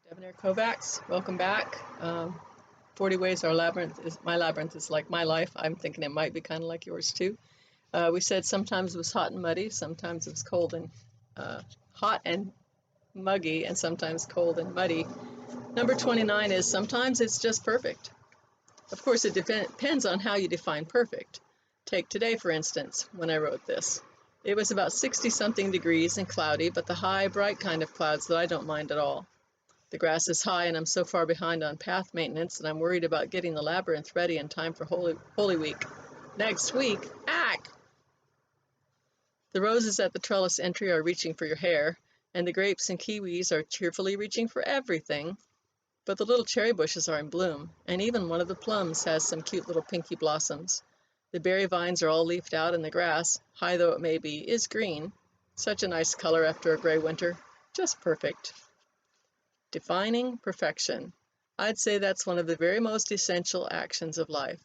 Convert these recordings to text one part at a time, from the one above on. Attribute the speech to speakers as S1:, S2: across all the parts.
S1: Debonair Kovacs, welcome back. 40 Ways Our Labyrinth is my labyrinth is like my life. I'm thinking it might be kind of like yours too. We said sometimes it was hot and muddy, sometimes it was cold and hot and muggy, and sometimes cold and muddy. Number 29 is sometimes it's just perfect. Of course, it depends on how you define perfect. Take today, for instance, when I wrote this. It was about 60-something degrees and cloudy, but the high, bright kind of clouds that I don't mind at all. The grass is high and I'm so far behind on path maintenance that I'm worried about getting the labyrinth ready in time for Holy Week. Next week, ack! The roses at the trellis entry are reaching for your hair, and the grapes and kiwis are cheerfully reaching for everything. But the little cherry bushes are in bloom, and even one of the plums has some cute little pinky blossoms. The berry vines are all leafed out, and the grass, high though it may be, is green. Such a nice color after a gray winter. Just perfect. Defining perfection. I'd say that's one of the very most essential actions of life.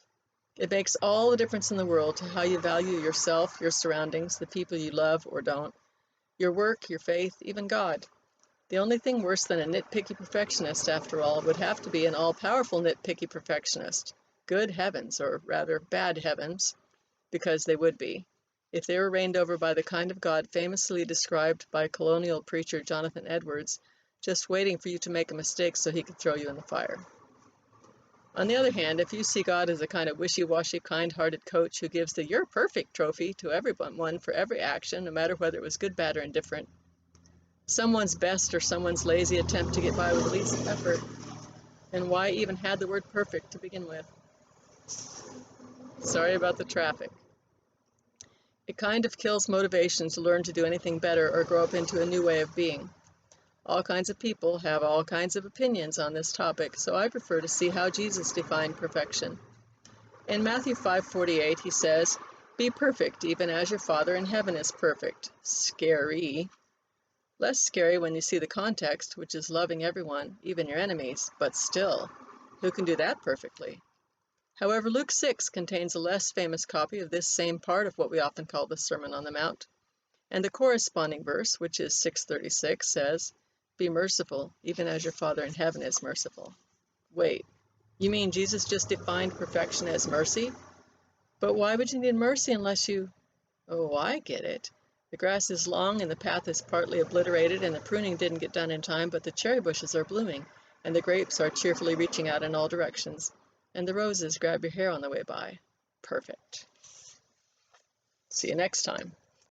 S1: It makes all the difference in the world to how you value yourself, your surroundings, the people you love or don't, your work, your faith, even God. The only thing worse than a nitpicky perfectionist, after all, would have to be an all-powerful nitpicky perfectionist. Good heavens, or rather bad heavens, because they would be, if they were reigned over by the kind of God famously described by colonial preacher Jonathan Edwards, just waiting for you to make a mistake so he could throw you in the fire. On the other hand, if you see God as a kind of wishy-washy, kind-hearted coach who gives the "you're perfect" trophy to everyone for every action, no matter whether it was good, bad, or indifferent, someone's best or someone's lazy attempt to get by with least effort, then why even had the word perfect to begin with? Sorry about the traffic. It kind of kills motivation to learn to do anything better or grow up into a new way of being. All kinds of people have all kinds of opinions on this topic, so I prefer to see how Jesus defined perfection. In Matthew 5:48, he says, "Be perfect, even as your Father in heaven is perfect." Scary. Less scary when you see the context, which is loving everyone, even your enemies, but still, who can do that perfectly? However, Luke 6 contains a less famous copy of this same part of what we often call the Sermon on the Mount, and the corresponding verse, which is 6:36, says, "Be merciful, even as your Father in heaven is merciful." Wait, you mean Jesus just defined perfection as mercy? But why would you need mercy unless you... Oh, I get it. The grass is long and the path is partly obliterated and the pruning didn't get done in time, but the cherry bushes are blooming and the grapes are cheerfully reaching out in all directions and the roses grab your hair on the way by. Perfect. See you next time.